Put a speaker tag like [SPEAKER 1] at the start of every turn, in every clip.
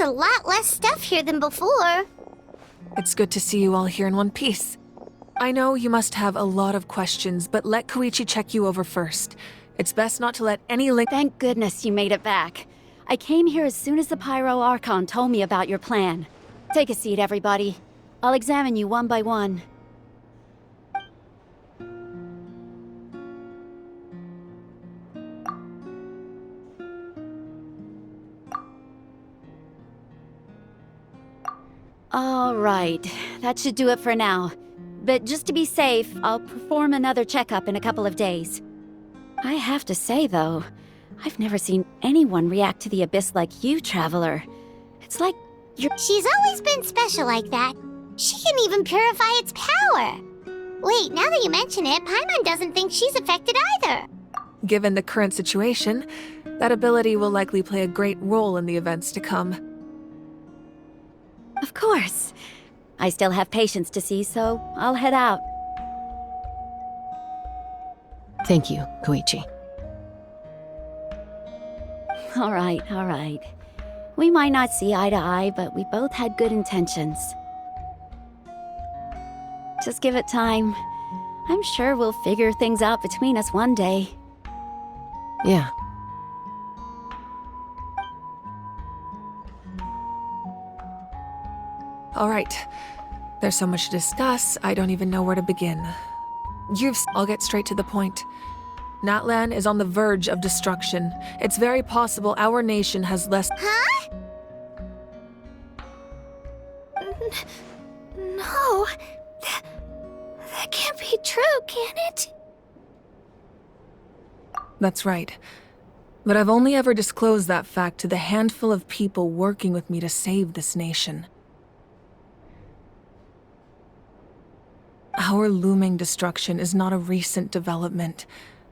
[SPEAKER 1] a lot less stuff here than before.
[SPEAKER 2] It's good to see you all here in one piece. I know you must have a lot of questions, but let Koichi check you over first. It's best not to let any link—
[SPEAKER 3] Thank goodness you made it back. I came here as soon as the Pyro Archon told me about your plan. Take a seat, everybody. I'll examine you one by one. All right, that should do it for now. But just to be safe, I'll perform another checkup in a couple of days. I have to say, though, I've never seen anyone react to the Abyss like you, Traveler. It's like you're—
[SPEAKER 1] She's always been special like that. She can even purify its power. Wait, now that you mention it, Paimon doesn't think she's affected either.
[SPEAKER 2] Given the current situation, that ability will likely play a great role in the events to come.
[SPEAKER 3] Of course. I still have patients to see, so I'll head out.
[SPEAKER 4] Thank you, Koichi.
[SPEAKER 3] All right. We might not see eye to eye, but we both had good intentions. Just give it time. I'm sure we'll figure things out between us one day.
[SPEAKER 4] Yeah.
[SPEAKER 2] All right. There's so much to discuss, I don't even know where to begin. I'll get straight to the point. Natlan is on the verge of destruction. It's very possible our nation has less—
[SPEAKER 1] Huh? No. That can't be true, can it?
[SPEAKER 2] That's right. But I've only ever disclosed that fact to the handful of people working with me to save this nation. Our looming destruction is not a recent development,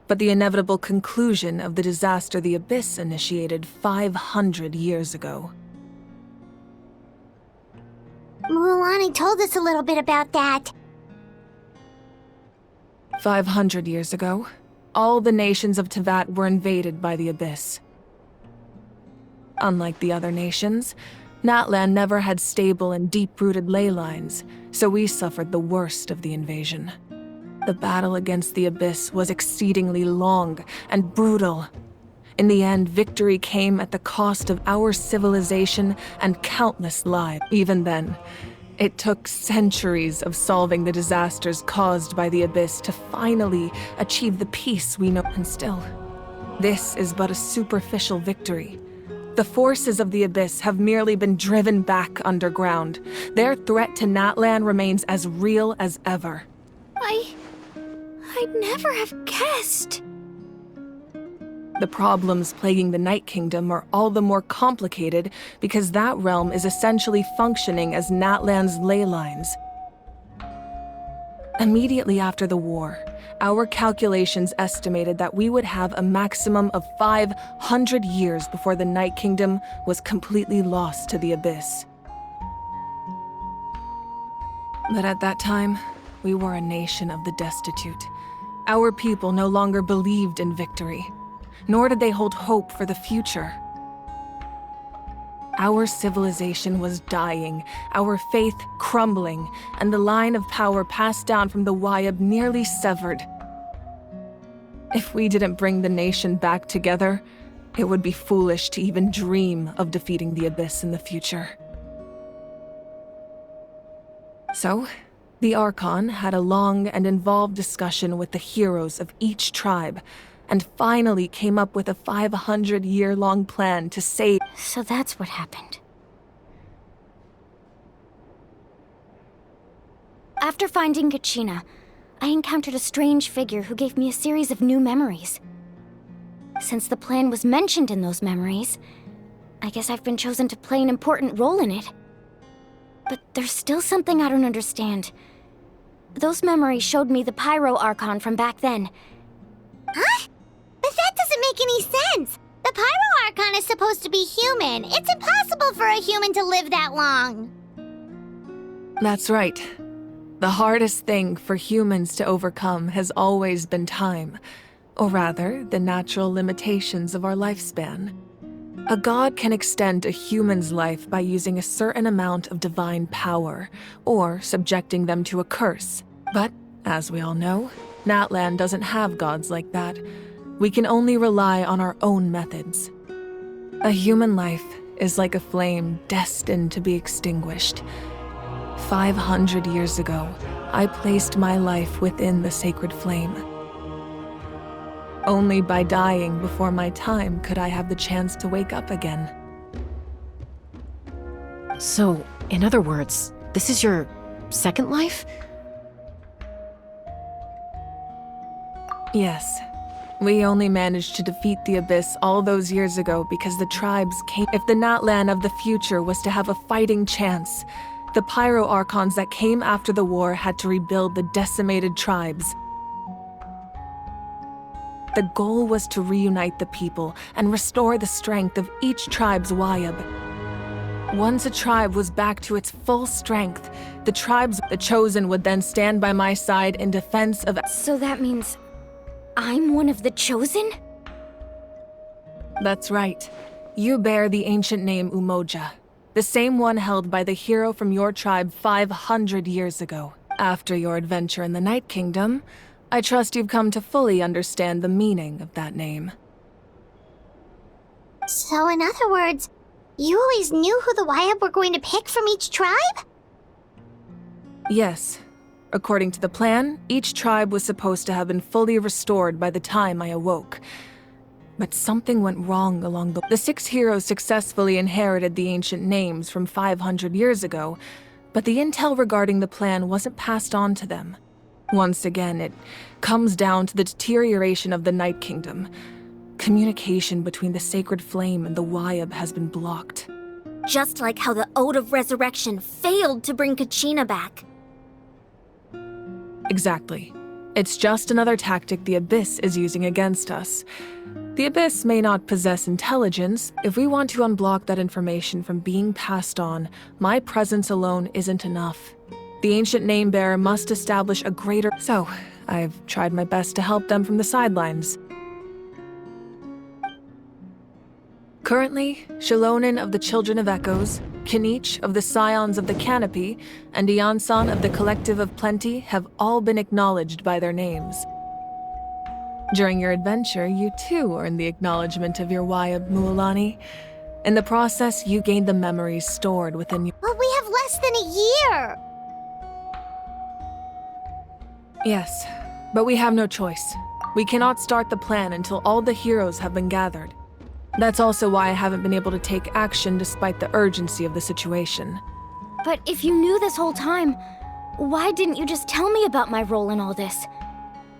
[SPEAKER 2] but the inevitable conclusion of the disaster the Abyss initiated 500 years ago.
[SPEAKER 1] Mulani told us a little bit about that.
[SPEAKER 2] 500 years ago, all the nations of Teyvat were invaded by the Abyss. Unlike the other nations, Natlan never had stable and deep-rooted ley lines, so we suffered the worst of the invasion. The battle against the Abyss was exceedingly long and brutal. In the end, victory came at the cost of our civilization and countless lives. Even then, it took centuries of solving the disasters caused by the Abyss to finally achieve the peace we know. And still, this is but a superficial victory. The forces of the Abyss have merely been driven back underground. Their threat to Natlan remains as real as ever.
[SPEAKER 1] I'd never have guessed.
[SPEAKER 2] The problems plaguing the Night Kingdom are all the more complicated because that realm is essentially functioning as Natlan's ley lines. Immediately after the war, our calculations estimated that we would have a maximum of 500 years before the Night Kingdom was completely lost to the Abyss. But at that time, we were a nation of the destitute. Our people no longer believed in victory, nor did they hold hope for the future. Our civilization was dying, our faith crumbling, and the line of power passed down from the Wayab nearly severed. If we didn't bring the nation back together, it would be foolish to even dream of defeating the Abyss in the future. So, the Archon had a long and involved discussion with the heroes of each tribe, and finally came up with a 500-year-long plan to save—
[SPEAKER 1] So that's what happened. After finding Kachina, I encountered a strange figure who gave me a series of new memories. Since the plan was mentioned in those memories, I guess I've been chosen to play an important role in it. But there's still something I don't understand. Those memories showed me the Pyro Archon from back then. Huh? But that doesn't make any sense! The Pyro Archon is supposed to be human. It's impossible for a human to live that long.
[SPEAKER 2] That's right. The hardest thing for humans to overcome has always been time, or rather, the natural limitations of our lifespan. A god can extend a human's life by using a certain amount of divine power, or subjecting them to a curse. But, as we all know, Natlan doesn't have gods like that. We can only rely on our own methods. A human life is like a flame destined to be extinguished. 500 years ago, I placed my life within the sacred flame. Only by dying before my time could I have the chance to wake up again.
[SPEAKER 4] So, in other words, this is your second life?
[SPEAKER 2] Yes. We only managed to defeat the Abyss all those years ago because the tribes came. If the Natlan of the future was to have a fighting chance, the Pyro Archons that came after the war had to rebuild the decimated tribes. The goal was to reunite the people and restore the strength of each tribe's Wayab. Once a tribe was back to its full strength, the Chosen would then stand by my side in defense of.
[SPEAKER 1] So that means I'm one of the Chosen?
[SPEAKER 2] That's right. You bear the ancient name Umoja, the same one held by the hero from your tribe 500 years ago. After your adventure in the Night Kingdom, I trust you've come to fully understand the meaning of that name.
[SPEAKER 5] So in other words, you always knew who the Wayab were going to pick from each tribe?
[SPEAKER 2] Yes. According to the plan, each tribe was supposed to have been fully restored by the time I awoke. But something went wrong along the 6 heroes successfully inherited the ancient names from 500 years ago, but the intel regarding the plan wasn't passed on to them. Once again, it comes down to the deterioration of the Night Kingdom. Communication between the Sacred Flame and the Wayab has been blocked.
[SPEAKER 1] Just like how the Ode of Resurrection failed to bring Kachina back.
[SPEAKER 2] Exactly. It's just another tactic the Abyss is using against us. The Abyss may not possess intelligence. If we want to unblock that information from being passed on, my presence alone isn't enough. The ancient name-bearer must establish a greater... So, I've tried my best to help them from the sidelines. Currently, Shilonen of the Children of Echoes, Kinich of the Scions of the Canopy, and Iansan of the Collective of Plenty have all been acknowledged by their names. During your adventure, you too earned the acknowledgement of your Wayab, Mualani. In the process, you gained the memories stored within you.
[SPEAKER 5] But we have less than a year!
[SPEAKER 2] Yes, but we have no choice. We cannot start the plan until all the heroes have been gathered. That's also why I haven't been able to take action despite the urgency of the situation.
[SPEAKER 1] But if you knew this whole time, why didn't you just tell me about my role in all this?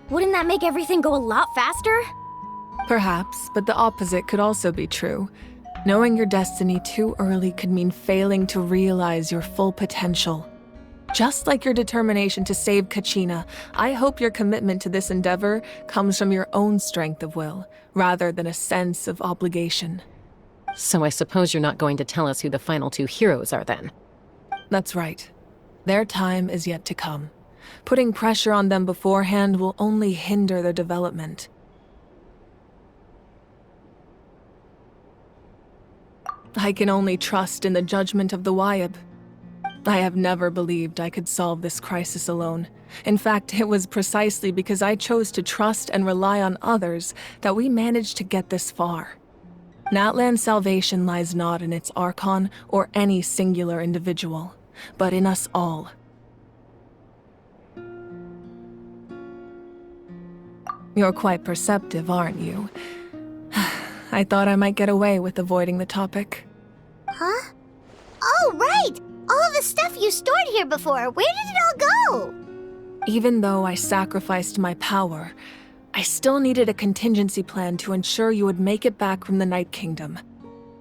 [SPEAKER 1] Wouldn't that make everything go a lot faster?
[SPEAKER 2] Perhaps, but the opposite could also be true. Knowing your destiny too early could mean failing to realize your full potential. Just like your determination to save Kachina, I hope your commitment to this endeavor comes from your own strength of will, rather than a sense of obligation.
[SPEAKER 4] So I suppose you're not going to tell us who the final 2 heroes are then?
[SPEAKER 2] That's right. Their time is yet to come. Putting pressure on them beforehand will only hinder their development. I can only trust in the judgment of the Wayab. I have never believed I could solve this crisis alone. In fact, it was precisely because I chose to trust and rely on others that we managed to get this far. Natlan's salvation lies not in its Archon or any singular individual, but in us all. You're quite perceptive, aren't you? I thought I might get away with avoiding the topic.
[SPEAKER 5] Huh? Oh, right! All of the stuff you stored here before, where did it all go?
[SPEAKER 2] Even though I sacrificed my power, I still needed a contingency plan to ensure you would make it back from the Night Kingdom.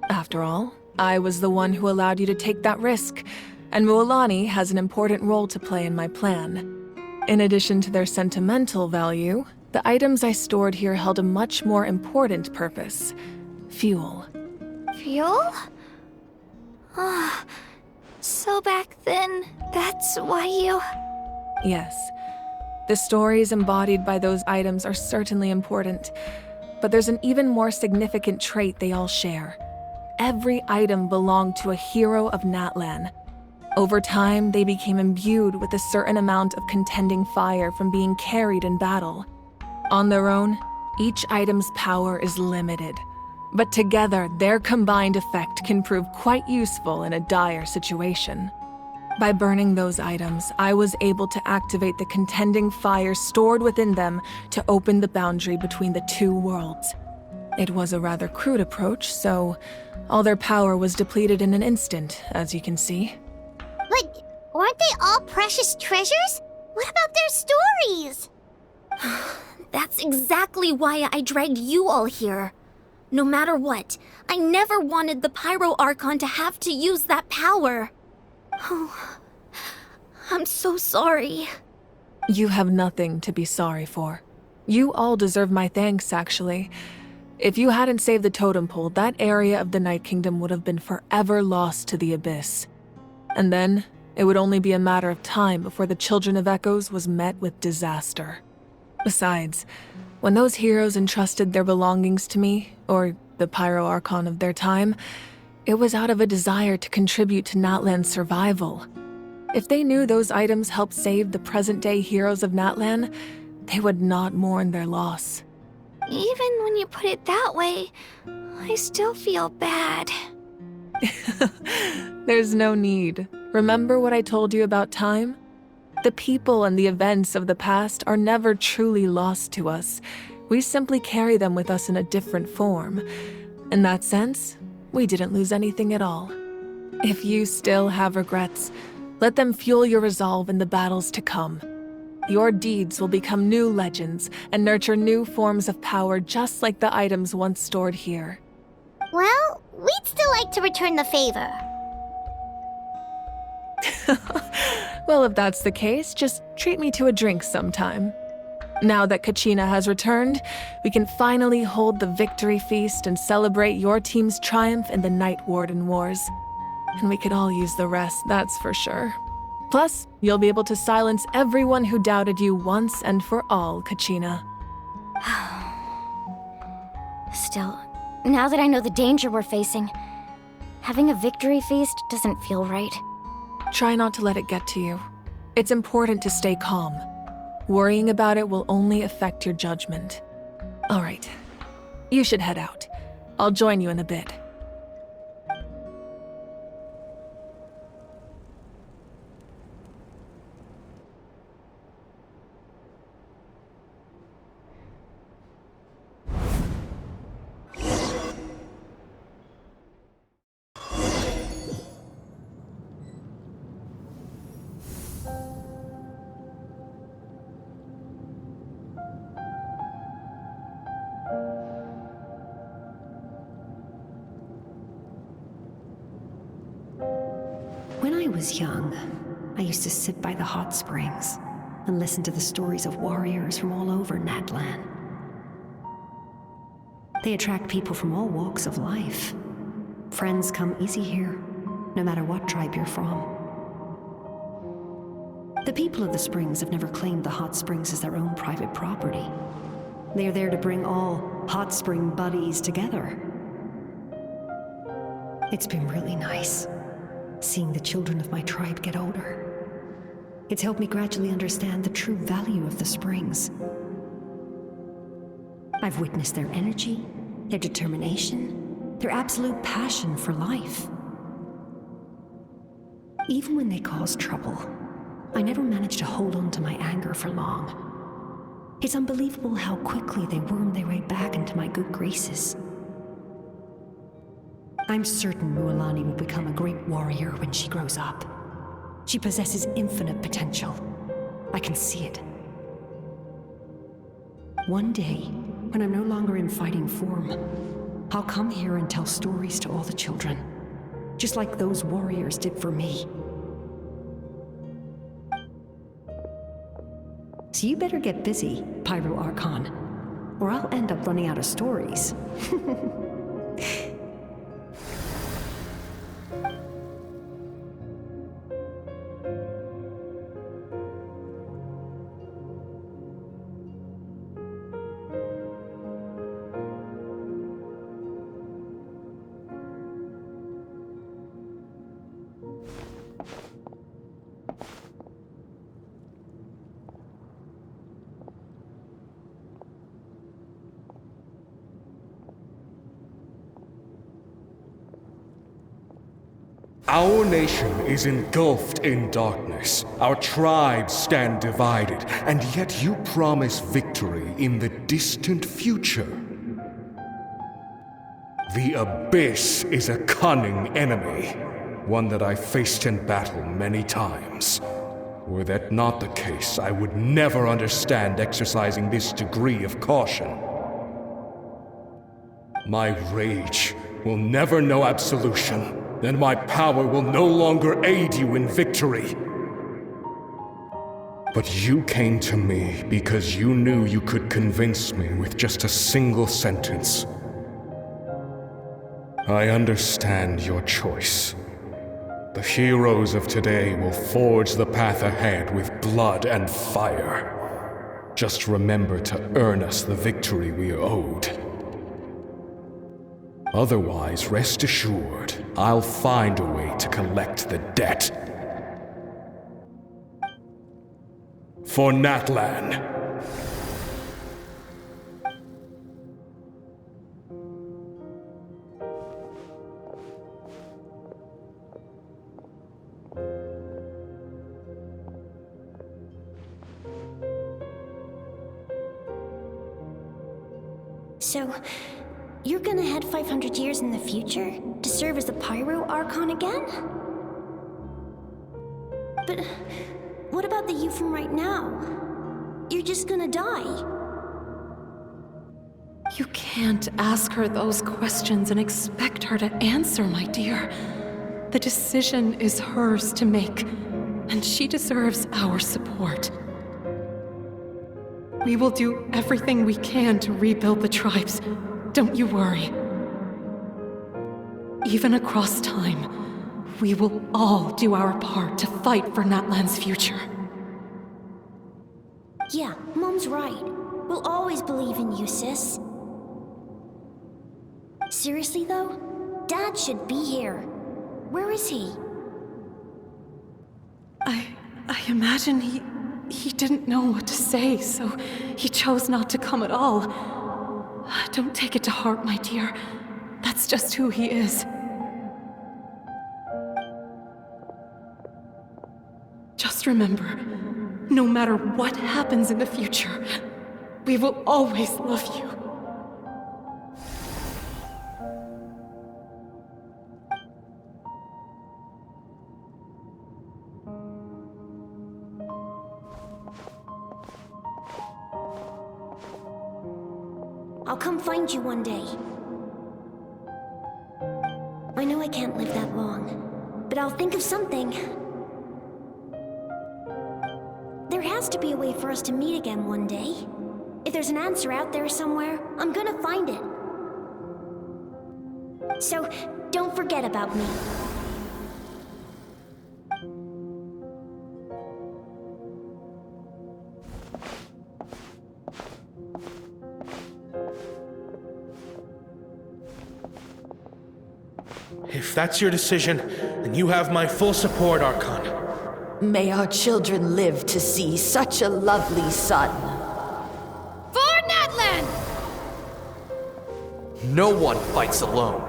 [SPEAKER 2] After all, I was the one who allowed you to take that risk, and Mualani has an important role to play in my plan. In addition to their sentimental value, the items I stored here held a much more important purpose: fuel.
[SPEAKER 1] Fuel? Ah, so back then, that's why you...
[SPEAKER 2] Yes. The stories embodied by those items are certainly important, but there's an even more significant trait they all share: every item belonged to a hero of Natlan. Over time, they became imbued with a certain amount of contending fire from being carried in battle. On their own, each item's power is limited, but together, their combined effect can prove quite useful in a dire situation. By burning those items, I was able to activate the contending fire stored within them to open the boundary between the two worlds. It was a rather crude approach, so all their power was depleted in an instant, as you can see.
[SPEAKER 5] But weren't they all precious treasures? What about their stories?
[SPEAKER 1] That's exactly why I dragged you all here. No matter what, I never wanted the Pyro Archon to have to use that power. Oh, I'm so sorry.
[SPEAKER 2] You have nothing to be sorry for. You all deserve my thanks, actually. If you hadn't saved the totem pole, that area of the Night Kingdom would have been forever lost to the abyss. And then, it would only be a matter of time before the Children of Echoes was met with disaster. Besides, when those heroes entrusted their belongings to me, or the Pyro Archon of their time, it was out of a desire to contribute to Natlan's survival. If they knew those items helped save the present-day heroes of Natlan, they would not mourn their loss.
[SPEAKER 1] Even when you put it that way, I still feel bad.
[SPEAKER 2] There's no need. Remember what I told you about time? The people and the events of the past are never truly lost to us. We simply carry them with us in a different form. In that sense, we didn't lose anything at all. If you still have regrets, let them fuel your resolve in the battles to come. Your deeds will become new legends and nurture new forms of power just like the items once stored here.
[SPEAKER 5] Well, we'd still like to return the favor.
[SPEAKER 2] Well, if that's the case, just treat me to a drink sometime. Now that Kachina has returned, we can finally hold the victory feast and celebrate your team's triumph in the Night Warden Wars. And we could all use the rest, that's for sure. Plus, you'll be able to silence everyone who doubted you once and for all, Kachina.
[SPEAKER 1] Still, now that I know the danger we're facing, having a victory feast doesn't feel right.
[SPEAKER 2] Try not to let it get to you. It's important to stay calm. Worrying about it will only affect your judgment. All right, you should head out. I'll join you in a bit.
[SPEAKER 6] When I was young, I used to sit by the hot springs and listen to the stories of warriors from all over Natlan. They attract people from all walks of life. Friends come easy here, no matter what tribe you're from. The people of the springs have never claimed the hot springs as their own private property. They are there to bring all hot spring buddies together. It's been really nice, seeing the children of my tribe get older. It's helped me gradually understand the true value of the springs. I've witnessed their energy, their determination, their absolute passion for life. Even when they cause trouble, I never managed to hold on to my anger for long. It's unbelievable how quickly they worm their way back into my good graces. I'm certain Mualani will become a great warrior when she grows up. She possesses infinite potential. I can see it. One day, when I'm no longer in fighting form, I'll come here and tell stories to all the children, just like those warriors did for me. So you better get busy, Pyro Archon, or I'll end up running out of stories.
[SPEAKER 7] Our nation is engulfed in darkness. Our tribes stand divided, and yet you promise victory in the distant future. The Abyss is a cunning enemy, one that I faced in battle many times. Were that not the case, I would never understand exercising this degree of caution. My rage will never know absolution, and my power will no longer aid you in victory. But you came to me because you knew you could convince me with just a single sentence. I understand your choice. The heroes of today will forge the path ahead with blood and fire. Just remember to earn us the victory we are owed. Otherwise, rest assured, I'll find a way to collect the debt. For Natlan.
[SPEAKER 5] So, you're gonna head 500 years in the future to serve as the Pyro Archon again? But what about the you from right now? You're just gonna die.
[SPEAKER 4] You can't ask her those questions and expect her to answer, my dear. The decision is hers to make, and she deserves our support. We will do everything we can to rebuild the tribes. Don't you worry. Even across time, we will all do our part to fight for Natlan's future.
[SPEAKER 5] Yeah, Mom's right. We'll always believe in you, sis. Seriously though, Dad should be here. Where is he?
[SPEAKER 4] I imagine he didn't know what to say, so he chose not to come at all. Don't take it to heart, my dear. That's just who he is. Just remember, no matter what happens in the future, we will always love you.
[SPEAKER 5] I'll come find you one day. I know I can't live that long, but I'll think of something. There has to be a way for us to meet again one day. If there's an answer out there somewhere, I'm gonna find it. So, don't forget about me.
[SPEAKER 8] If that's your decision, then you have my full support, Archon.
[SPEAKER 9] May our children live to see such a lovely son.
[SPEAKER 3] For Natlan!
[SPEAKER 10] No one fights alone.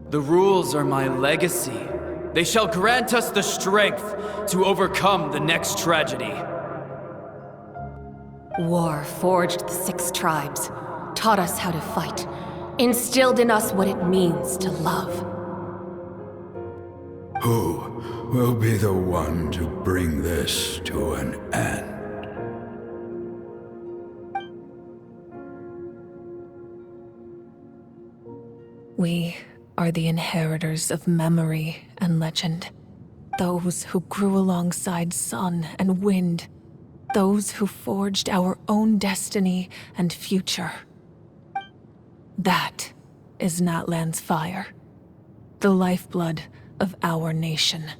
[SPEAKER 10] The rules are my legacy. They shall grant us the strength to overcome the next tragedy.
[SPEAKER 4] War forged the 6 tribes, taught us how to fight, instilled in us what it means to love.
[SPEAKER 11] Who will be the one to bring this to an end?
[SPEAKER 2] We are the inheritors of memory and legend. Those who grew alongside sun and wind. Those who forged our own destiny and future. That is Natlan's fire. The lifeblood of our nation.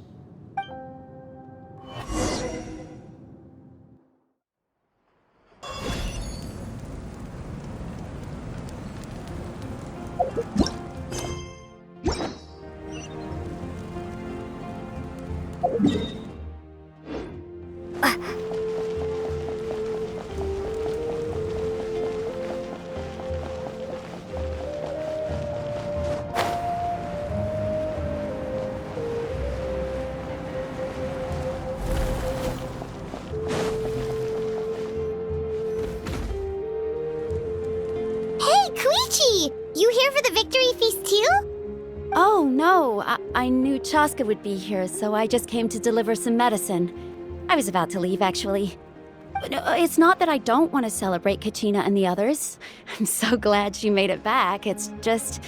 [SPEAKER 5] You here for the victory feast too?
[SPEAKER 3] Oh, no. I knew Chaska would be here, so I just came to deliver some medicine. I was about to leave, actually. No, it's not that I don't want to celebrate Kachina and the others. I'm so glad she made it back. It's just...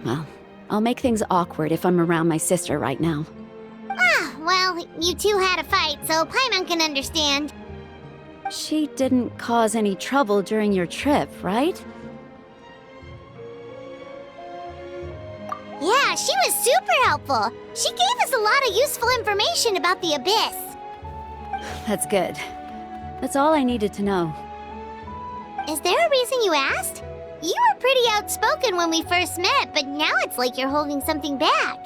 [SPEAKER 3] well, I'll make things awkward if I'm around my sister right now.
[SPEAKER 5] Ah, well, you two had a fight, so Paimon can understand.
[SPEAKER 3] She didn't cause any trouble during your trip, right?
[SPEAKER 5] Yeah, she was super helpful. She gave us a lot of useful information about the Abyss.
[SPEAKER 3] That's good. That's all I needed to know.
[SPEAKER 5] Is there a reason you asked? You were pretty outspoken when we first met, but now it's like you're holding something back.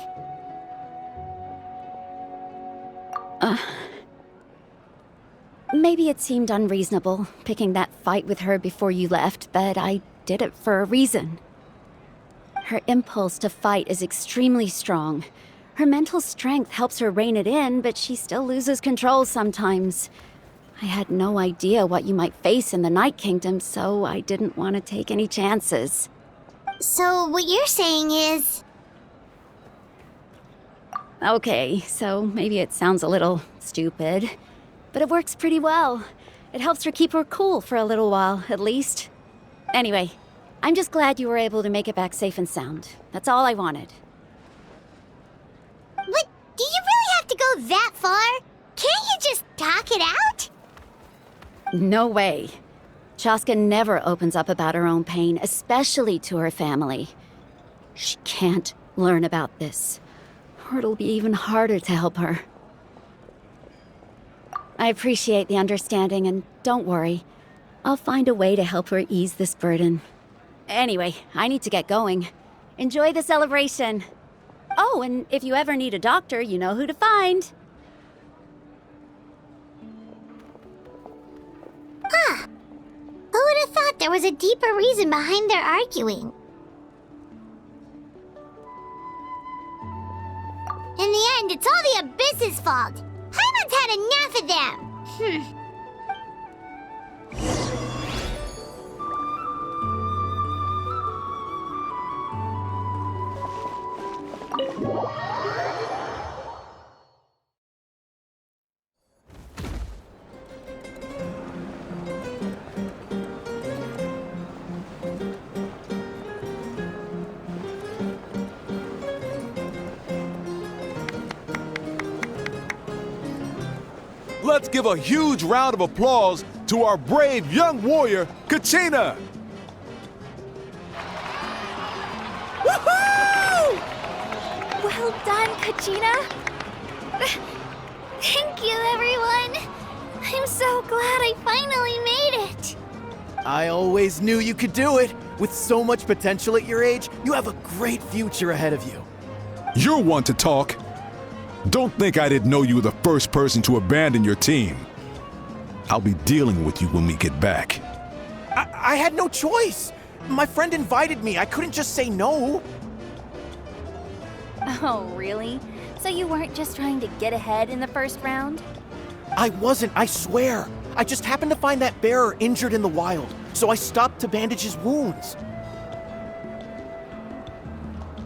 [SPEAKER 3] Maybe it seemed unreasonable, picking that fight with her before you left, but I did it for a reason. Her impulse to fight is extremely strong. Her mental strength helps her rein it in, but she still loses control sometimes. I had no idea what you might face in the Night Kingdom, so I didn't want to take any chances.
[SPEAKER 5] So what you're saying is...
[SPEAKER 3] Okay, so maybe it sounds a little stupid, but it works pretty well. It helps her keep her cool for a little while, at least. Anyway, I'm just glad you were able to make it back safe and sound. That's all I wanted.
[SPEAKER 5] But do you really have to go that far? Can't you just talk it out?
[SPEAKER 3] No way. Chaska never opens up about her own pain, especially to her family. She can't learn about this, or it'll be even harder to help her. I appreciate the understanding, and don't worry. I'll find a way to help her ease this burden. Anyway, I need to get going. Enjoy the celebration. Oh, and if you ever need a doctor, you know who to find.
[SPEAKER 5] Huh. Who would have thought there was a deeper reason behind their arguing? In the end, it's all the Abyss's fault. Paimon's had enough of them.
[SPEAKER 12] Let's give a huge round of applause to our brave young warrior, Kachina!
[SPEAKER 1] Woohoo! Well done, Kachina. Thank you, everyone. I'm so glad I finally made it.
[SPEAKER 13] I always knew you could do it. With so much potential at your age, you have a great future ahead of you.
[SPEAKER 12] You're one to talk. Don't think I didn't know you were the first person to abandon your team. I'll be dealing with you when we get back.
[SPEAKER 13] I had no choice. My friend invited me. I couldn't just say no.
[SPEAKER 14] Oh, really? So you weren't just trying to get ahead in the first round?
[SPEAKER 13] I wasn't, I swear. I just happened to find that bearer injured in the wild, so I stopped to bandage his wounds.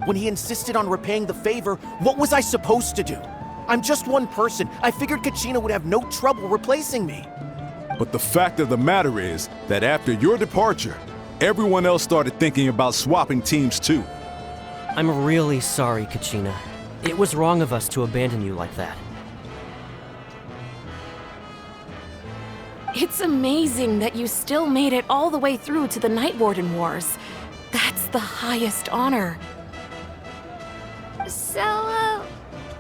[SPEAKER 13] When he insisted on repaying the favor, what was I supposed to do? I'm just one person. I figured Kachina would have no trouble replacing me.
[SPEAKER 12] But the fact of the matter is that after your departure, everyone else started thinking about swapping teams too.
[SPEAKER 15] I'm really sorry, Kachina. It was wrong of us to abandon you like that.
[SPEAKER 2] It's amazing that you still made it all the way through to the Night Warden Wars. That's the highest honor.
[SPEAKER 1] So,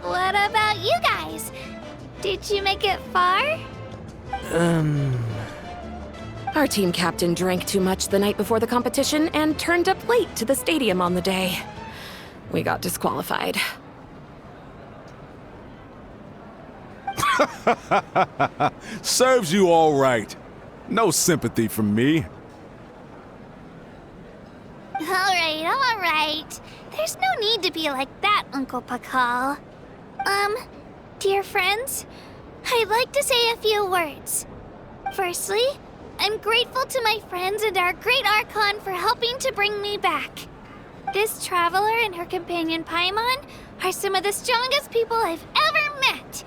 [SPEAKER 1] what about you guys? Did you make it far?
[SPEAKER 2] Our team captain drank too much the night before the competition and turned up late to the stadium on the day. We got disqualified.
[SPEAKER 12] Serves you all right. No sympathy from me.
[SPEAKER 1] All right. There's no need to be like that, Uncle Pakal. Dear friends, I'd like to say a few words. Firstly,
[SPEAKER 16] I'm grateful to my friends and our great Archon for helping to bring me back. This traveler and her companion Paimon are some of the strongest people I've ever met.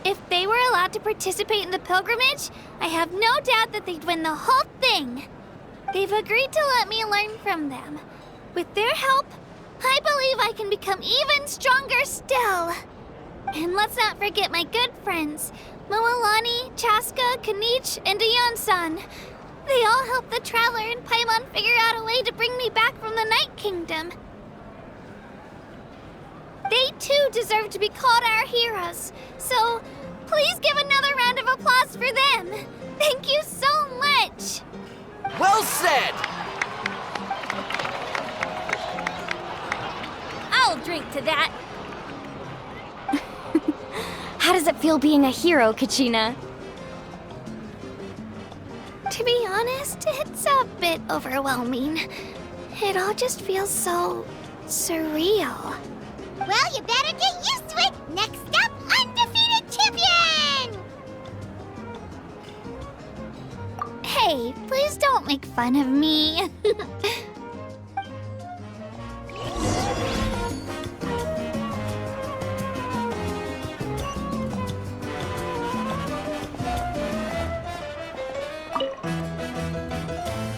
[SPEAKER 16] If they were allowed to participate in the pilgrimage, I have no doubt that they'd win the whole thing. They've agreed to let me learn from them. With their help, I believe I can become even stronger still. And let's not forget my good friends, Moalani, Chaska, Kanich, and Dion-san. They all helped the Traveler and Paimon figure out a way to bring me back from the Night Kingdom. They too deserve to be called our heroes, so please give another round of applause for them. Thank you so much!
[SPEAKER 13] Well said!
[SPEAKER 16] I'll drink to that.
[SPEAKER 1] How does it feel being a hero, Kachina?
[SPEAKER 16] To be honest, it's a bit overwhelming. It all just feels so surreal.
[SPEAKER 5] Well, you better get used to it! Next up, undefeated champion!
[SPEAKER 16] Hey, please don't make fun of me.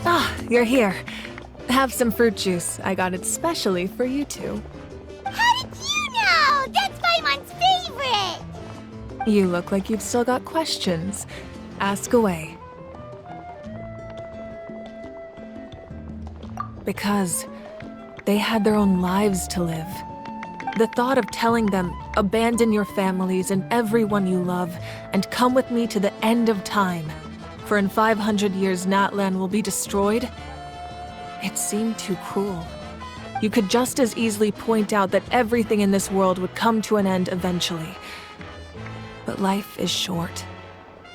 [SPEAKER 2] Ah, you're here. Have some fruit juice. I got it specially for you two.
[SPEAKER 5] How did you know? That's Paimon's favorite!
[SPEAKER 2] You look like you've still got questions. Ask away. Because they had their own lives to live. The thought of telling them, abandon your families and everyone you love, and come with me to the end of time, for in 500 years Natlan will be destroyed, it seemed too cruel. You could just as easily point out that everything in this world would come to an end eventually. But life is short,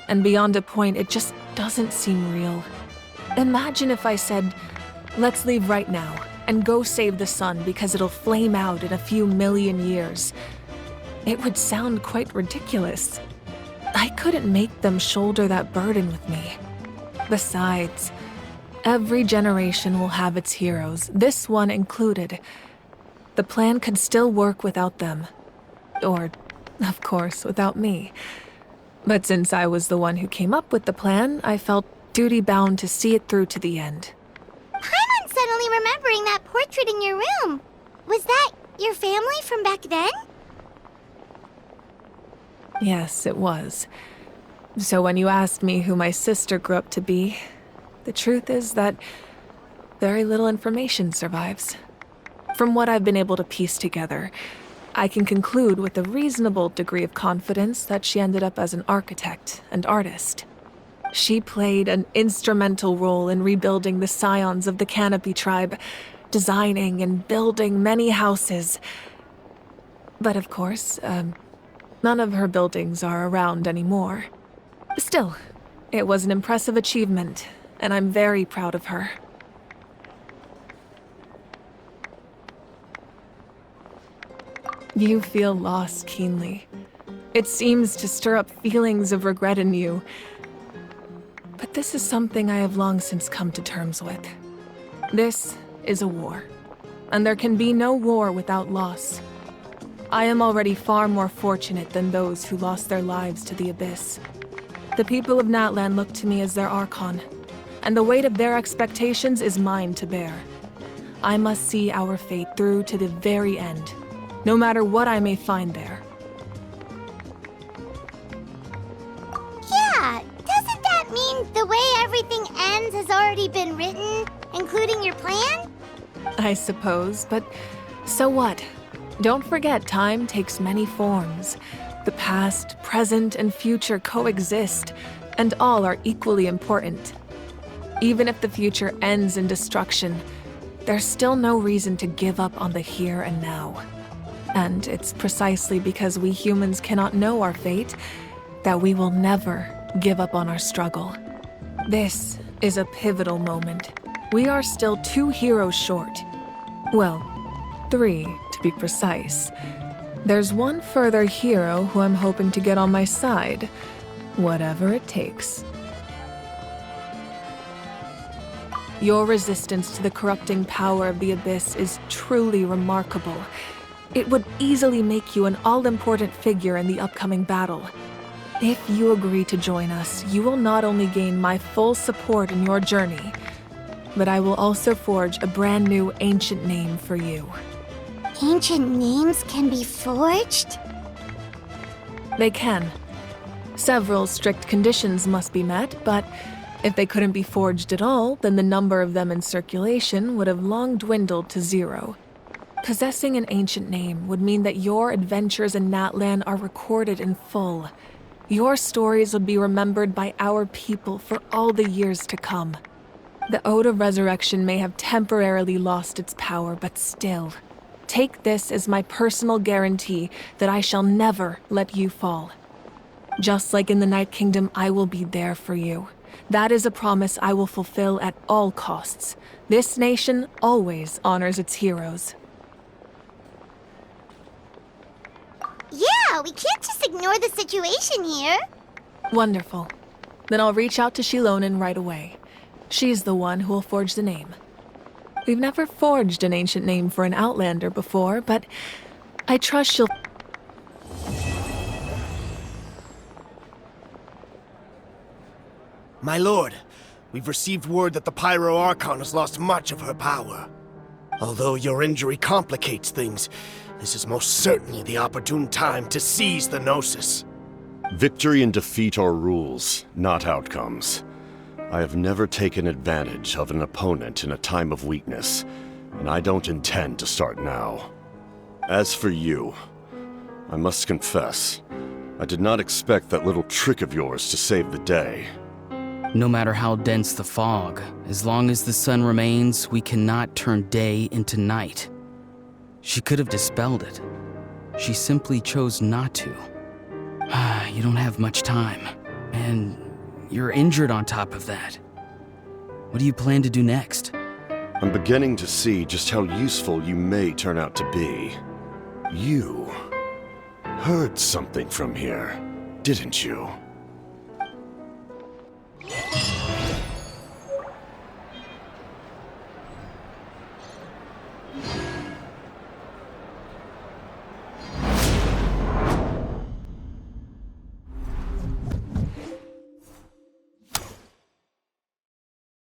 [SPEAKER 2] and beyond a point, it just doesn't seem real. Imagine if I said, let's leave right now and go save the sun because it'll flame out in a few million years. It would sound quite ridiculous. I couldn't make them shoulder that burden with me. Besides, every generation will have its heroes, this one included. The plan could still work without them. Or, of course, without me. But since I was the one who came up with the plan, I felt duty-bound to see it through to the end.
[SPEAKER 5] Paimon's suddenly remembering that portrait in your room. Was that your family from back then?
[SPEAKER 2] Yes, it was. So when you asked me who my sister grew up to be, the truth is that very little information survives. From what I've been able to piece together, I can conclude with a reasonable degree of confidence that she ended up as an architect and artist. She played an instrumental role in rebuilding the scions of the Canopy tribe, designing and building many houses. But of course, none of her buildings are around anymore. Still, it was an impressive achievement, and I'm very proud of her. You feel loss keenly. It seems to stir up feelings of regret in you. But this is something I have long since come to terms with. This is a war, and there can be no war without loss. I am already far more fortunate than those who lost their lives to the Abyss. The people of Natlan look to me as their Archon, and the weight of their expectations is mine to bear. I must see our fate through to the very end, no matter what I may find there.
[SPEAKER 5] Yeah, doesn't that mean the way everything ends has already been written, including your plan?
[SPEAKER 2] I suppose, but so what? Don't forget, time takes many forms. The past, present, and future coexist, and all are equally important. Even if the future ends in destruction, there's still no reason to give up on the here and now. And it's precisely because we humans cannot know our fate that we will never give up on our struggle. This is a pivotal moment. We are still 2 heroes short. Well, 3 to be precise. There's one further hero who I'm hoping to get on my side, whatever it takes. Your resistance to the corrupting power of the Abyss is truly remarkable. It would easily make you an all-important figure in the upcoming battle. If you agree to join us, you will not only gain my full support in your journey, but I will also forge a brand new ancient name for you.
[SPEAKER 5] Ancient names can be forged?
[SPEAKER 2] They can. Several strict conditions must be met, but if they couldn't be forged at all, then the number of them in circulation would have long dwindled to 0. Possessing an ancient name would mean that your adventures in Natlan are recorded in full. Your stories would be remembered by our people for all the years to come. The Ode of Resurrection may have temporarily lost its power, but still, take this as my personal guarantee that I shall never let you fall. Just like in the Night Kingdom, I will be there for you. That is a promise I will fulfill at all costs. This nation always honors its heroes.
[SPEAKER 5] Yeah, we can't just ignore the situation here.
[SPEAKER 2] Wonderful. Then I'll reach out to Shilonen right away. She's the one who will forge the name. We've never forged an ancient name for an Outlander before, but I trust she'll...
[SPEAKER 13] My lord, we've received word that the Pyro Archon has lost much of her power. Although your injury complicates things, this is most certainly the opportune time to seize the Gnosis.
[SPEAKER 17] Victory and defeat are rules, not outcomes. I have never taken advantage of an opponent in a time of weakness, and I don't intend to start now. As for you, I must confess, I did not expect that little trick of yours to save the day.
[SPEAKER 18] No matter how dense the fog, as long as the sun remains, we cannot turn day into night. She could have dispelled it. She simply chose not to. You don't have much time, and you're injured on top of that. What do you plan to do next?
[SPEAKER 17] I'm beginning to see just how useful you may turn out to be. You heard something from here, didn't you?